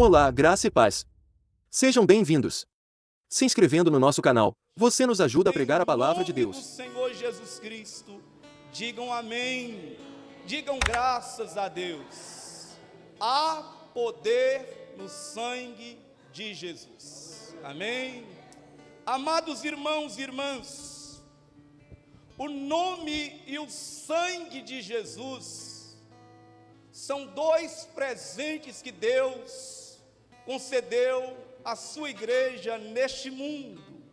Olá, graça e paz. Sejam bem-vindos. Se inscrevendo no nosso canal, você nos ajuda a pregar a palavra de Em nome Deus. do Senhor Jesus Cristo, digam amém, digam graças a Deus. Há poder no sangue de Jesus. Amém? Amados irmãos e irmãs, o nome e o sangue de Jesus são dois presentes que Deus concedeu à sua igreja neste mundo.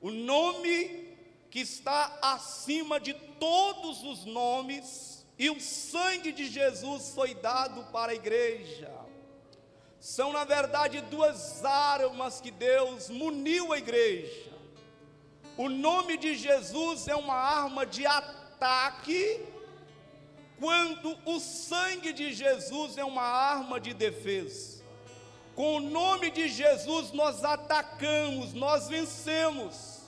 O nome que está acima de todos os nomes e o sangue de Jesus foi dado para a igreja. São, na verdade, duas armas que Deus muniu a igreja. O nome de Jesus é uma arma de ataque, quando o sangue de Jesus é uma arma de defesa. Com o nome de Jesus nós atacamos, nós vencemos,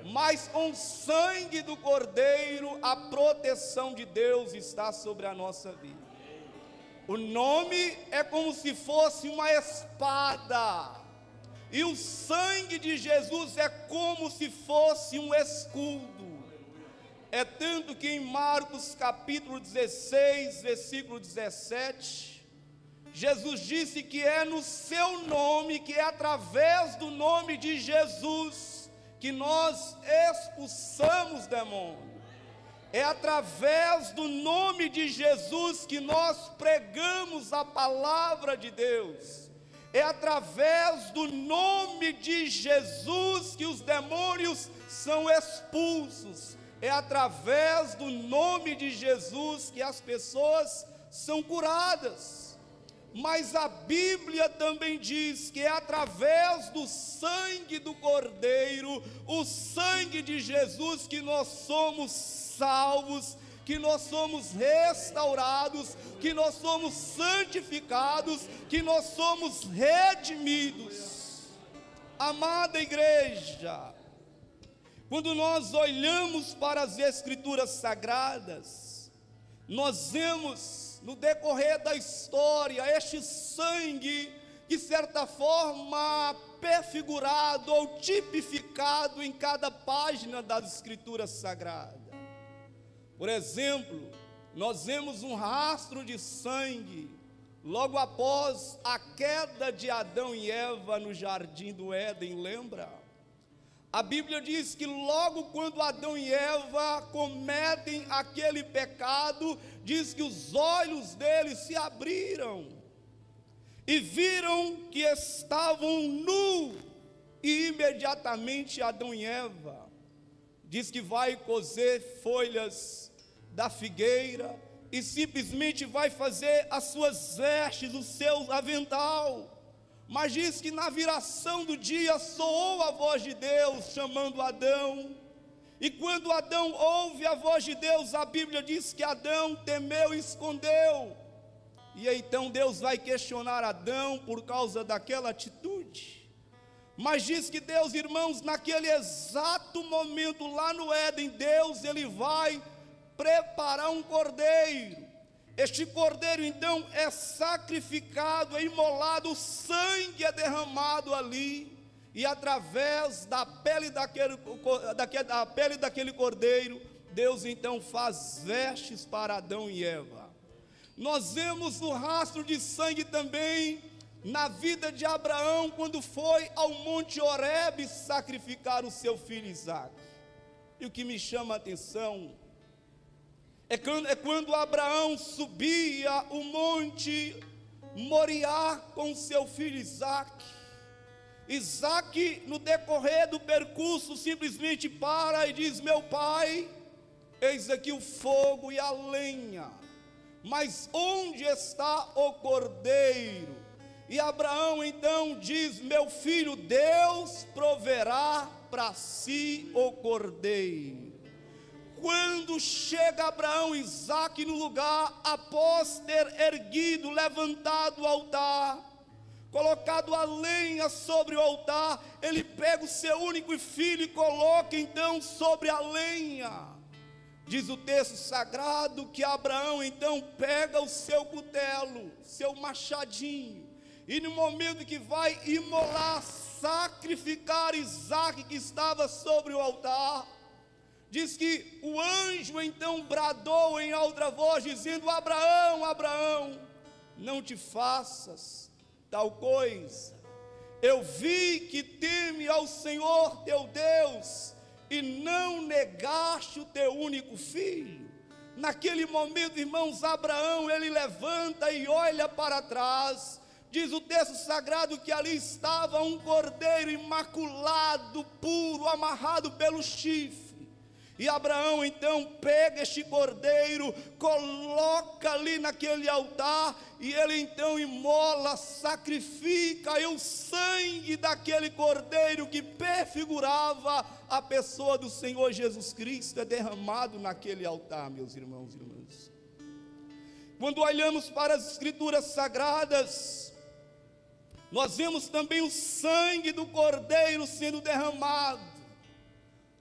mas com o sangue do Cordeiro a proteção de Deus está sobre a nossa vida. O nome é como se fosse uma espada, e o sangue de Jesus é como se fosse um escudo. É tanto que em Marcos capítulo 16, versículo 17, Jesus disse que é no seu nome, que é através do nome de Jesus, que nós expulsamos demônios. É através do nome de Jesus que nós pregamos a palavra de Deus. É através do nome de Jesus que os demônios são expulsos. É através do nome de Jesus que as pessoas são curadas. Mas a Bíblia também diz que é através do sangue do Cordeiro, o sangue de Jesus, que nós somos salvos, que nós somos restaurados, que nós somos santificados, que nós somos redimidos. Amada igreja, quando nós olhamos para as Escrituras Sagradas, nós vemos no decorrer da história este sangue, de certa forma perfigurado ou tipificado em cada página das Escrituras Sagradas. Por exemplo, nós vemos um rastro de sangue logo após a queda de Adão e Eva no jardim do Éden, lembra? A Bíblia diz que logo quando Adão e Eva cometem aquele pecado, diz que os olhos deles se abriram e viram que estavam nus, e imediatamente Adão e Eva diz que vai coser folhas da figueira e simplesmente vai fazer as suas vestes, o seu avental. Mas diz que na viração do dia soou a voz de Deus chamando Adão. E quando Adão ouve a voz de Deus, a Bíblia diz que Adão temeu e escondeu. E então Deus vai questionar Adão por causa daquela atitude. Mas diz que Deus, irmãos, naquele exato momento lá no Éden, Deus, ele vai preparar um cordeiro. Este cordeiro então é sacrificado, é imolado, o sangue é derramado ali, e através da pele daquele cordeiro, Deus então faz vestes para Adão e Eva. Nós vemos o rastro de sangue também na vida de Abraão, quando foi ao Monte Horebe sacrificar o seu filho Isaque. E o que me chama a atenção é quando Abraão subia o monte Moriá com seu filho Isaque. Isaque, no decorrer do percurso, simplesmente para e diz: meu pai, eis aqui o fogo e a lenha, mas onde está o cordeiro? E Abraão então diz: meu filho, Deus proverá para si o cordeiro. Quando chega Abraão e Isaque no lugar, após ter erguido, levantado o altar, colocado a lenha sobre o altar, ele pega o seu único filho e coloca então sobre a lenha. Diz o texto sagrado que Abraão então pega o seu cutelo, seu machadinho, e no momento que vai imolar, sacrificar Isaque que estava sobre o altar, diz que o anjo então bradou em alta voz, dizendo: Abraão, Abraão, não te faças tal coisa. Eu vi que teme ao Senhor teu Deus, e não negaste o teu único filho. Naquele momento, irmãos, Abraão, ele levanta e olha para trás. Diz o texto sagrado que ali estava um cordeiro imaculado, puro, amarrado pelo chifre. E Abraão então pega este cordeiro, coloca ali naquele altar, e ele então imola, sacrifica, e o sangue daquele cordeiro que prefigurava a pessoa do Senhor Jesus Cristo é derramado naquele altar, meus irmãos e irmãs. Quando olhamos para as Escrituras Sagradas, nós vemos também o sangue do cordeiro sendo derramado.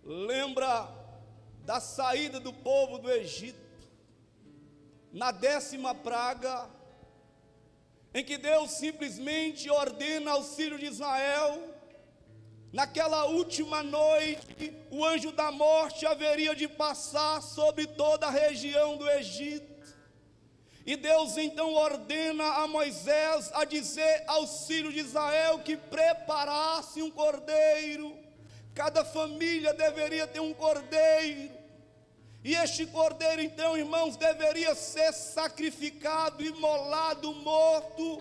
Lembra da saída do povo do Egito, na 10ª praga, em que Deus simplesmente ordena aos filhos de Israel, naquela última noite, o anjo da morte haveria de passar sobre toda a região do Egito, e Deus então ordena a Moisés a dizer aos filhos de Israel que preparasse um cordeiro. Cada família deveria ter um cordeiro, e este cordeiro então, irmãos, deveria ser sacrificado, imolado, morto,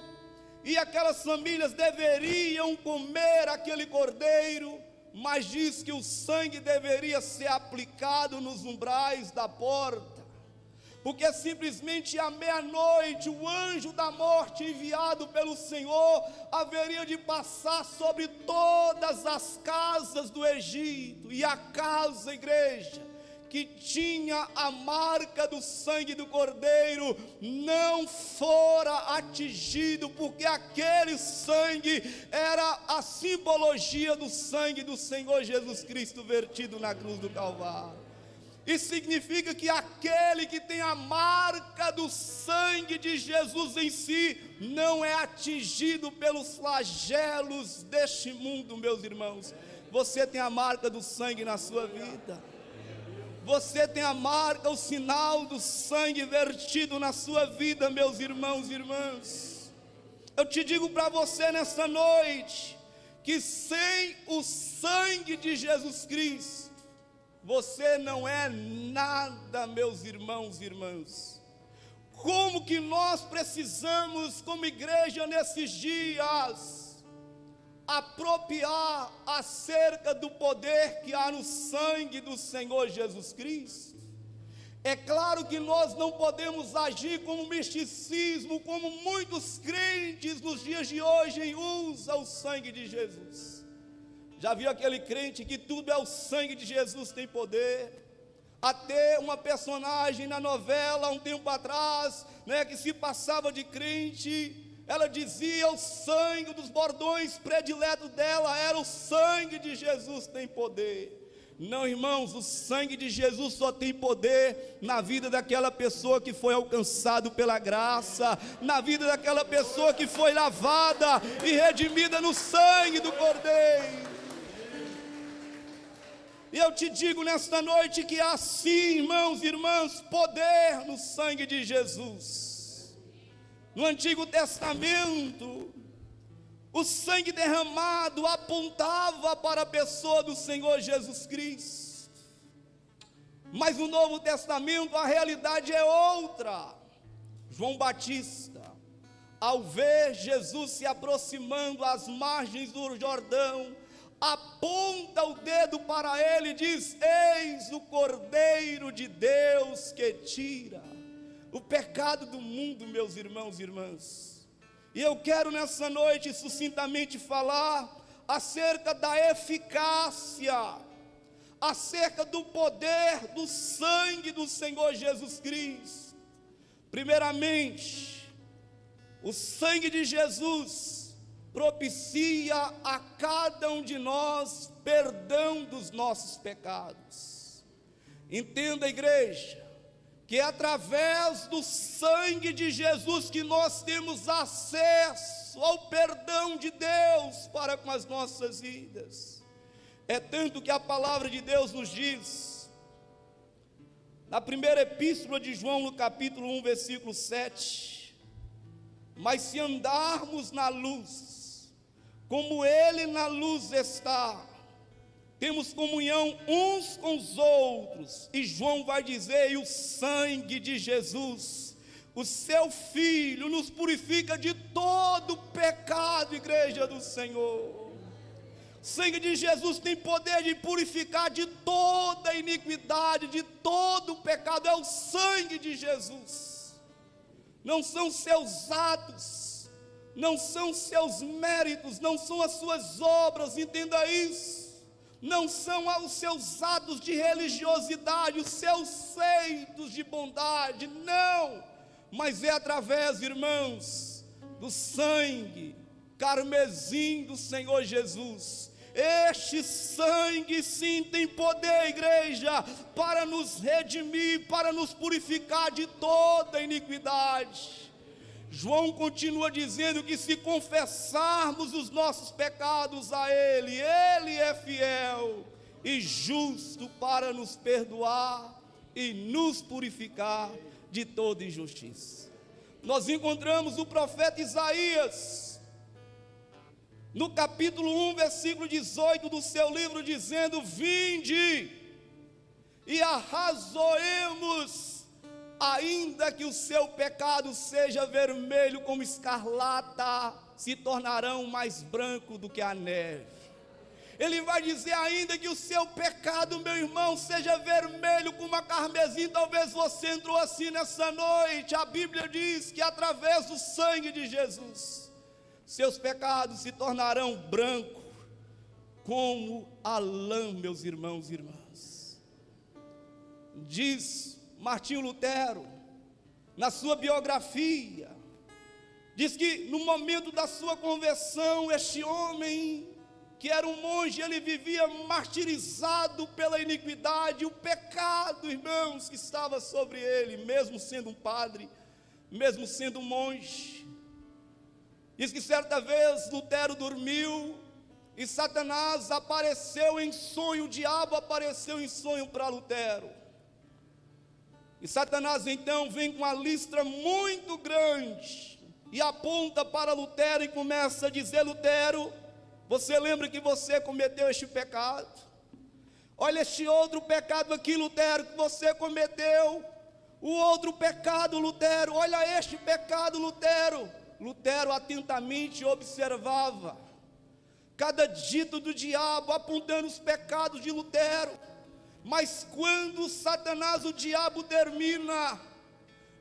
e aquelas famílias deveriam comer aquele cordeiro, mas diz que o sangue deveria ser aplicado nos umbrais da porta, porque simplesmente à meia-noite o anjo da morte enviado pelo Senhor haveria de passar sobre todas as casas do Egito, e a casa, igreja, que tinha a marca do sangue do cordeiro, não fora atingido, porque aquele sangue era a simbologia do sangue do Senhor Jesus Cristo vertido na cruz do Calvário. Isso significa que aquele que tem a marca do sangue de Jesus em si, não é atingido pelos flagelos deste mundo, meus irmãos. Você tem a marca do sangue na sua vida. Você tem a marca, o sinal do sangue vertido na sua vida, meus irmãos e irmãs. Eu te digo para você nesta noite, que sem o sangue de Jesus Cristo, você não é nada, meus irmãos e irmãs. Como que nós precisamos, como igreja nesses dias, apropriar acerca do poder que há no sangue do Senhor Jesus Cristo? É claro que nós não podemos agir como misticismo, como muitos crentes nos dias de hoje usam o sangue de Jesus. Já viu aquele crente que tudo é o sangue de Jesus tem poder? Até uma personagem na novela, um tempo atrás, que se passava de crente, ela dizia o sangue dos bordões prediletos dela, era o sangue de Jesus tem poder. Não, irmãos, o sangue de Jesus só tem poder na vida daquela pessoa que foi alcançado pela graça, na vida daquela pessoa que foi lavada e redimida no sangue do Cordeiro. E eu te digo nesta noite que há sim, irmãos e irmãs, poder no sangue de Jesus. No Antigo Testamento, o sangue derramado apontava para a pessoa do Senhor Jesus Cristo. Mas no Novo Testamento a realidade é outra. João Batista, ao ver Jesus se aproximando às margens do Jordão, aponta o dedo para ele e diz: eis o Cordeiro de Deus que tira o pecado do mundo, meus irmãos e irmãs. E eu quero nessa noite sucintamente falar acerca da eficácia, acerca do poder do sangue do Senhor Jesus Cristo. Primeiramente, o sangue de Jesus propicia a cada um de nós perdão dos nossos pecados. Entenda, igreja, que que é através do sangue de Jesus que nós temos acesso ao perdão de Deus para com as nossas vidas. É tanto que a palavra de Deus nos diz, na primeira epístola de João, no capítulo 1, versículo 7, mas se andarmos na luz, como Ele na luz está, temos comunhão uns com os outros, e João vai dizer, e o sangue de Jesus, o seu Filho, nos purifica de todo pecado, igreja do Senhor. O sangue de Jesus tem poder de purificar de toda iniquidade, de todo pecado, é o sangue de Jesus. Não são seus atos, não são seus méritos, não são as suas obras, entenda isso. Não são os seus atos de religiosidade, os seus feitos de bondade, não. Mas é através, irmãos, do sangue carmesim do Senhor Jesus. Este sangue sim tem poder, igreja, para nos redimir, para nos purificar de toda iniquidade. João continua dizendo que se confessarmos os nossos pecados a Ele, Ele é fiel e justo para nos perdoar e nos purificar de toda injustiça. Nós encontramos o profeta Isaías, no capítulo 1, versículo 18 do seu livro, dizendo: vinde e arrazoemos, ainda que o seu pecado seja vermelho como escarlata, se tornarão mais branco do que a neve. Ele vai dizer, ainda que o seu pecado, meu irmão, seja vermelho como a carmesim. Talvez você entrou assim nessa noite. A Bíblia diz que através do sangue de Jesus, seus pecados se tornarão branco como a lã, meus irmãos e irmãs. Diz Martinho Lutero, na sua biografia, diz que no momento da sua conversão, este homem, que era um monge, ele vivia martirizado pela iniquidade, o pecado, irmãos, que estava sobre ele, mesmo sendo um padre, mesmo sendo um monge. Diz que certa vez Lutero dormiu e Satanás apareceu em sonho, o diabo apareceu em sonho para Lutero. E Satanás então vem com uma listra muito grande e aponta para Lutero e começa a dizer: Lutero, você lembra que você cometeu este pecado? Olha este outro pecado aqui, Lutero, que você cometeu. O outro pecado, Lutero, olha este pecado, Lutero. Lutero atentamente observava cada dito do diabo, apontando os pecados de Lutero. Mas quando Satanás, o diabo, termina,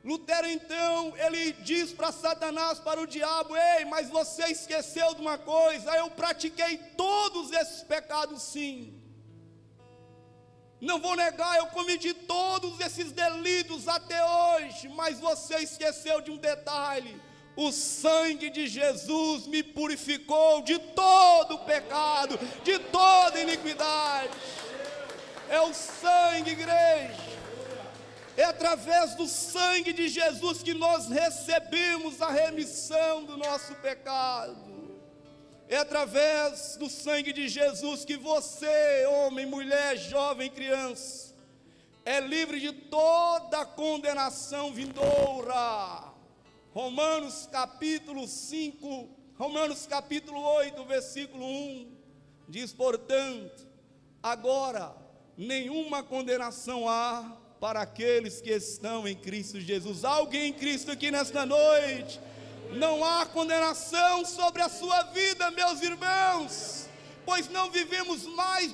Lutero então, ele diz para Satanás, para o diabo: ei, mas você esqueceu de uma coisa, eu pratiquei todos esses pecados sim. Não vou negar, eu cometi todos esses delitos até hoje, mas você esqueceu de um detalhe: o sangue de Jesus me purificou de todo pecado, de toda iniquidade. É o sangue, igreja. É através do sangue de Jesus que nós recebemos a remissão do nosso pecado. É através do sangue de Jesus que você, homem, mulher, jovem, criança, é livre de toda condenação vindoura. Romanos capítulo 5, Romanos capítulo 8, versículo 1, diz: portanto, agora nenhuma condenação há para aqueles que estão em Cristo Jesus. Há alguém em Cristo aqui nesta noite? Não há condenação sobre a sua vida, meus irmãos, pois não vivemos mais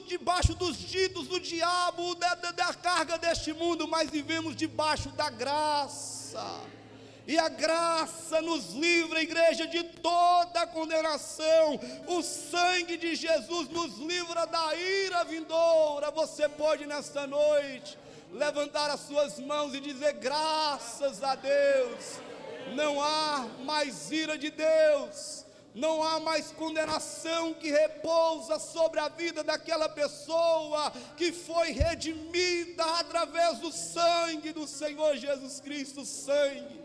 debaixo dos ditos do diabo, da carga deste mundo, mas vivemos debaixo da graça. E a graça nos livra, igreja, de toda condenação. O sangue de Jesus nos livra da ira vindoura. Você pode nesta noite levantar as suas mãos e dizer: graças a Deus, não há mais ira de Deus não há mais condenação que repousa sobre a vida daquela pessoa que foi redimida através do sangue do Senhor Jesus Cristo. O sangue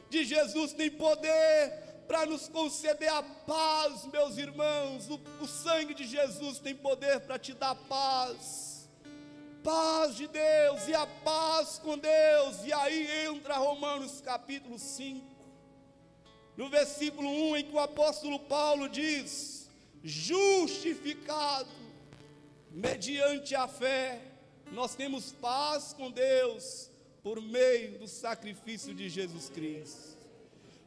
de Jesus tem poder para nos conceder a paz, meus irmãos. O sangue de Jesus tem poder para te dar paz, paz de Deus e a paz com Deus. E aí entra Romanos capítulo 5, no versículo 1, em que o apóstolo Paulo diz: justificado mediante a fé, nós temos paz com Deus por meio do sacrifício de Jesus Cristo.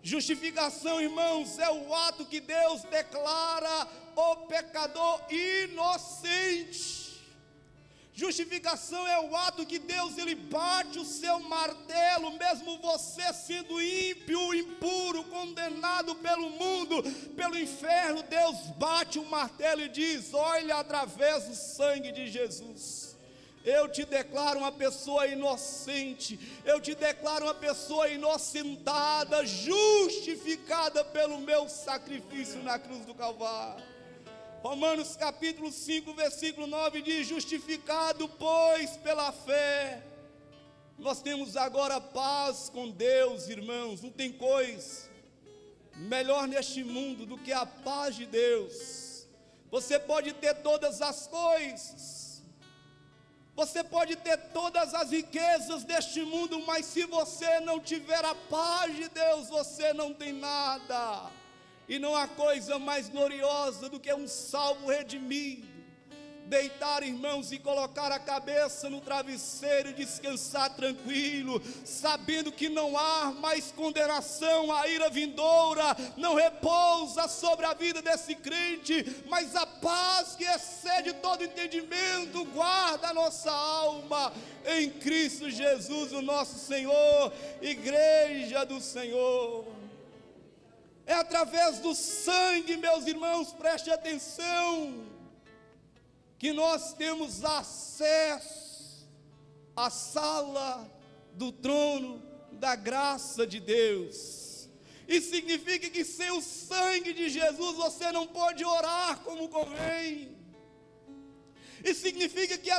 Justificação, irmãos, é o ato que Deus declara o pecador inocente. Justificação é o ato que Deus, ele bate o seu martelo, mesmo você sendo ímpio, impuro, condenado pelo mundo, pelo inferno. Deus bate o martelo e diz: olha, através do sangue de Jesus, eu te declaro uma pessoa inocente, eu te declaro uma pessoa inocentada, justificada pelo meu sacrifício na cruz do Calvário. Romanos capítulo 5, versículo 9 diz: justificado, pois, pela fé, nós temos agora paz com Deus, irmãos. Não tem coisa melhor neste mundo do que a paz de Deus. Você pode ter todas as coisas, você pode ter todas as riquezas deste mundo, mas se você não tiver a paz de Deus, você não tem nada. E não há coisa mais gloriosa do que um salvo redimido deitar, irmãos, e colocar a cabeça no travesseiro e descansar tranquilo, sabendo que não há mais condenação. A ira vindoura não repousa sobre a vida desse crente, mas a paz que excede todo entendimento guarda a nossa alma em Cristo Jesus, o nosso Senhor. Igreja do Senhor, é através do sangue, meus irmãos, preste atenção, que nós temos acesso à sala do trono da graça de Deus. Isso significa que sem o sangue de Jesus você não pode orar como convém. Isso significa que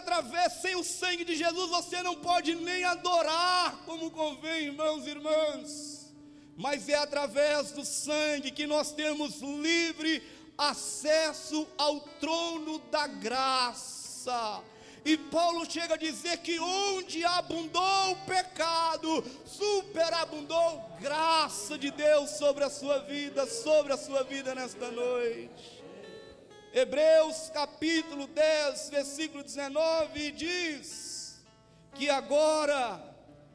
sem o sangue de Jesus você não pode nem adorar como convém, irmãos e irmãs. Mas é através do sangue que nós temos livre acesso ao trono da graça. E Paulo chega a dizer que onde abundou o pecado, superabundou graça de Deus sobre a sua vida nesta noite. Hebreus capítulo 10, versículo 19 diz que agora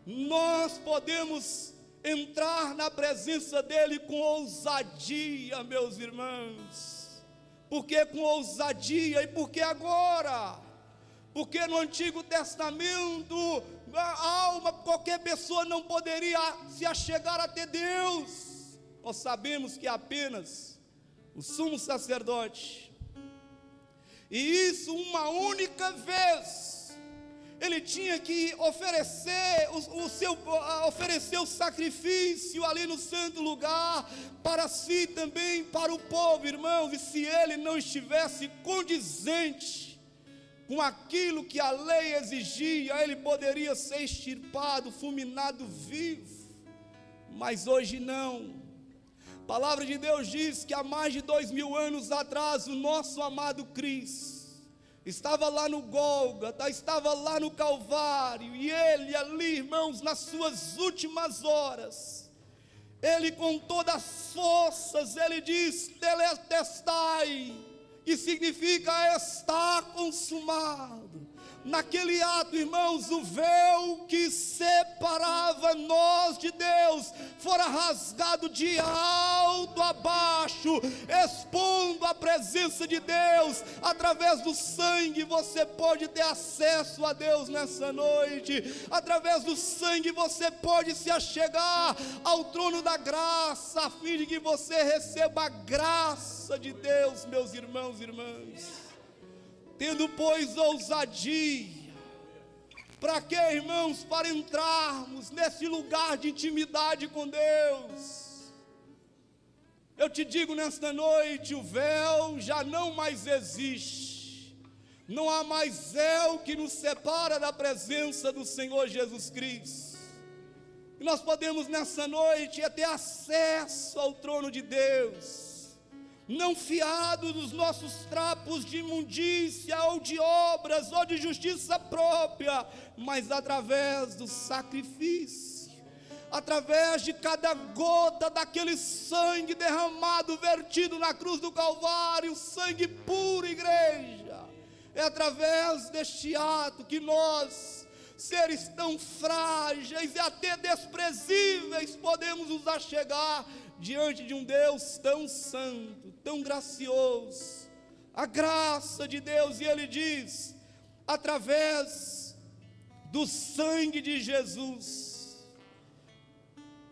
nós podemos entrar na presença dele com ousadia, meus irmãos. Por que com ousadia e por que agora? Porque no Antigo Testamento, qualquer pessoa não poderia se achegar até Deus. Nós sabemos que apenas o sumo sacerdote, e isso uma única vez, ele tinha que oferecer o sacrifício ali no santo lugar, para si também, para o povo, irmãos. E se ele não estivesse condizente com aquilo que a lei exigia, ele poderia ser extirpado, fulminado vivo. Mas hoje não. A palavra de Deus diz que há mais de 2000 anos atrás, o nosso amado Cristo estava lá no Gólgota, estava lá no Calvário, e ele ali, irmãos, nas suas últimas horas, ele com todas as forças, ele diz: tetelestai, que significa está consumado. Naquele ato, irmãos, o véu que separava nós de Deus fora rasgado de alto a baixo, expondo a presença de Deus. Através do sangue você pode ter acesso a Deus nessa noite. Através do sangue você pode se achegar ao trono da graça, a fim de que você receba a graça de Deus, meus irmãos e irmãs. Tendo, pois, ousadia. Para quê, irmãos? Para entrarmos nesse lugar de intimidade com Deus. Eu te digo nesta noite, o véu já não mais existe. Não há mais véu que nos separa da presença do Senhor Jesus Cristo. E nós podemos nessa noite ter acesso ao trono de Deus, não fiado dos nossos trapos de imundícia, ou de obras, ou de justiça própria, mas através do sacrifício, através de cada gota daquele sangue derramado, vertido na cruz do Calvário, sangue puro, igreja. É através deste ato que nós, seres tão frágeis e até desprezíveis, podemos nos achegar diante de um Deus tão santo, tão gracioso, a graça de Deus. E Ele diz, através do sangue de Jesus,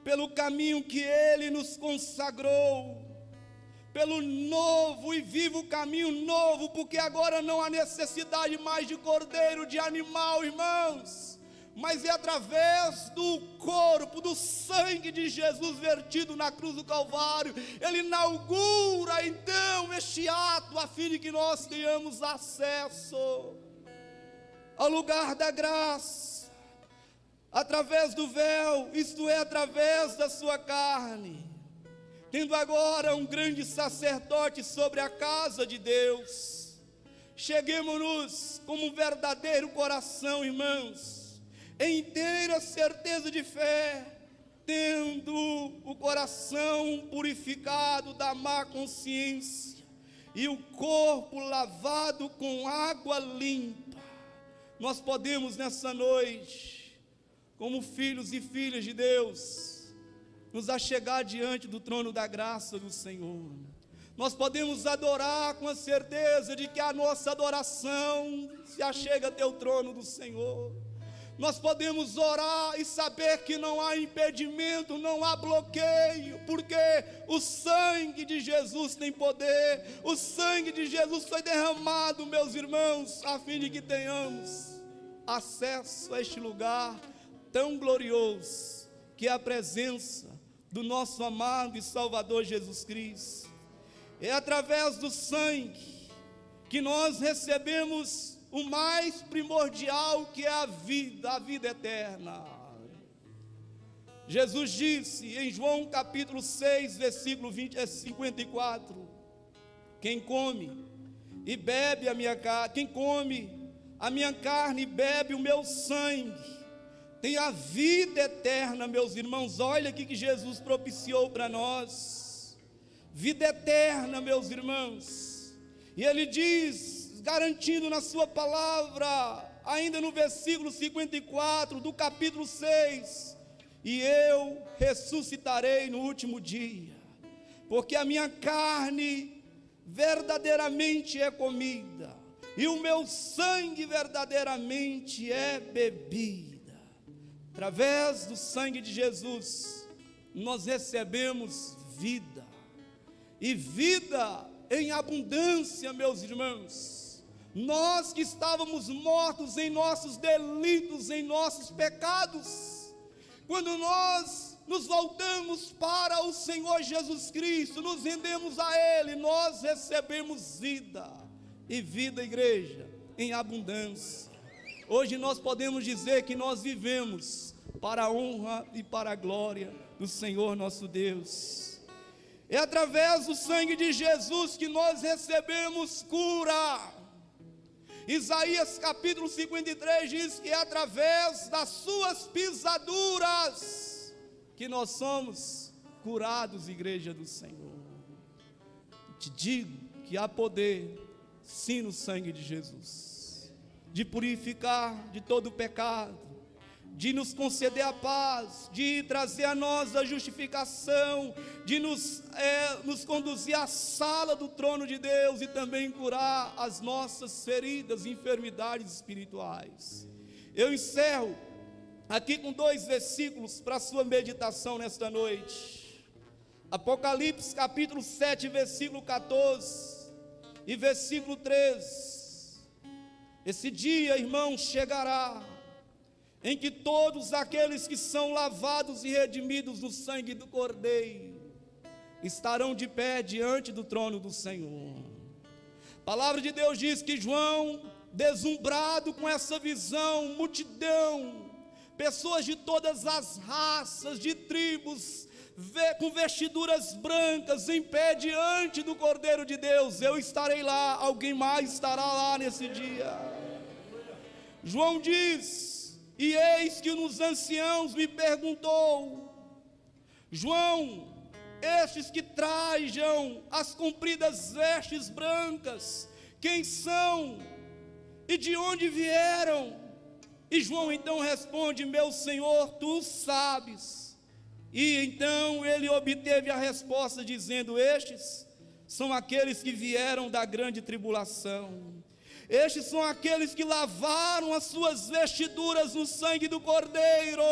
pelo caminho que Ele nos consagrou, pelo novo e vivo caminho novo, porque agora não há necessidade mais de cordeiro, de animal, irmãos, mas é através do corpo, do sangue de Jesus vertido na cruz do Calvário. Ele inaugura então este ato, a fim de que nós tenhamos acesso ao lugar da graça, através do véu, isto é, através da sua carne, tendo agora um grande sacerdote sobre a casa de Deus. Cheguemos-nos como um verdadeiro coração, irmãos, em inteira certeza de fé, tendo o coração purificado da má consciência e o corpo lavado com água limpa. Nós podemos nessa noite, como filhos e filhas de Deus, nos achegar diante do trono da graça do Senhor. Nós podemos adorar com a certeza de que a nossa adoração se achega até o trono do Senhor. Nós podemos orar e saber que não há impedimento, não há bloqueio, porque o sangue de Jesus tem poder, o sangue de Jesus foi derramado, meus irmãos, a fim de que tenhamos acesso a este lugar tão glorioso, que é a presença do nosso amado e Salvador Jesus Cristo. É através do sangue que nós recebemos o mais primordial, que é a vida eterna. Jesus disse em João capítulo 6, versículo 54, quem come e bebe a minha carne, quem come a minha carne e bebe o meu sangue, tem a vida eterna, meus irmãos. Olha aqui que Jesus propiciou para nós, vida eterna, meus irmãos. E Ele diz, garantindo na sua palavra, ainda no versículo 54 do capítulo 6, e eu ressuscitarei no último dia, porque a minha carne verdadeiramente é comida, e o meu sangue verdadeiramente é bebida. Através do sangue de Jesus, nós recebemos vida, e vida em abundância, meus irmãos. Nós que estávamos mortos em nossos delitos, em nossos pecados, quando nós nos voltamos para o Senhor Jesus Cristo, nos rendemos a Ele, nós recebemos vida, e vida, igreja, em abundância. Hoje nós podemos dizer que nós vivemos para a honra e para a glória do Senhor nosso Deus. É através do sangue de Jesus que nós recebemos cura. Isaías capítulo 53 diz que é através das suas pisaduras que nós somos curados, igreja do Senhor. Te digo que há poder sim no sangue de Jesus, de purificar de todo o pecado, de nos conceder a paz, de trazer a nós a justificação, de nos conduzir à sala do trono de Deus e também curar as nossas feridas, enfermidades espirituais. Eu encerro aqui com 2 versículos para a sua meditação nesta noite. Apocalipse capítulo 7, versículo 14 e versículo 13. Esse dia, irmãos, chegará, em que todos aqueles que são lavados e redimidos no sangue do Cordeiro estarão de pé diante do trono do Senhor. A palavra de Deus diz que João, deslumbrado com essa visão, multidão, pessoas de todas as raças, de tribos, com vestiduras brancas, em pé diante do Cordeiro de Deus. Eu estarei lá, alguém mais estará lá nesse dia. João diz: e eis que um dos anciãos me perguntou: João, estes que trajam as compridas vestes brancas, quem são e de onde vieram? E João então responde: meu Senhor, tu sabes. E então ele obteve a resposta dizendo: estes são aqueles que vieram da grande tribulação. Estes são aqueles que lavaram as suas vestiduras no sangue do Cordeiro.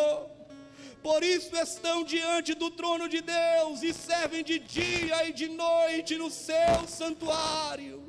Por isso estão diante do trono de Deus e servem de dia e de noite no seu santuário.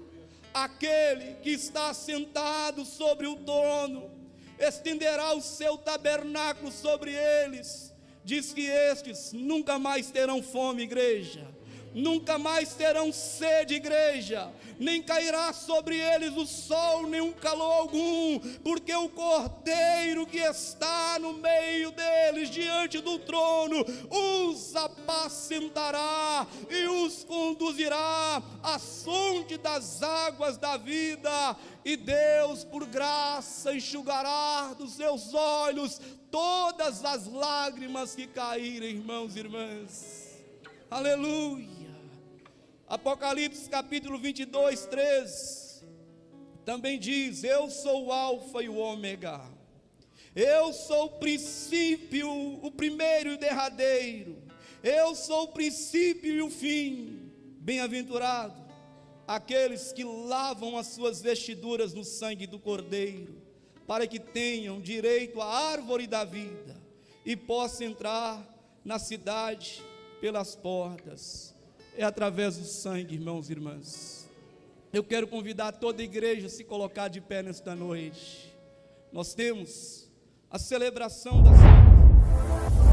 Aquele que está sentado sobre o trono estenderá o seu tabernáculo sobre eles. Diz que estes nunca mais terão fome, igreja. Nunca mais terão sede, igreja. Nem cairá sobre eles o sol, nem um calor algum, porque o Cordeiro que está no meio deles, diante do trono, os apacentará e os conduzirá à fonte das águas da vida. E Deus, por graça, enxugará dos seus olhos todas as lágrimas que caírem, irmãos e irmãs. Aleluia. Apocalipse capítulo 22, 13, também diz: eu sou o alfa e o ômega, eu sou o princípio, o primeiro e o derradeiro, eu sou o princípio e o fim. Bem-aventurado aqueles que lavam as suas vestiduras no sangue do Cordeiro, para que tenham direito à árvore da vida e possam entrar na cidade pelas portas. É através do sangue, irmãos e irmãs. Eu quero convidar toda a igreja a se colocar de pé nesta noite. Nós temos a celebração da ceia.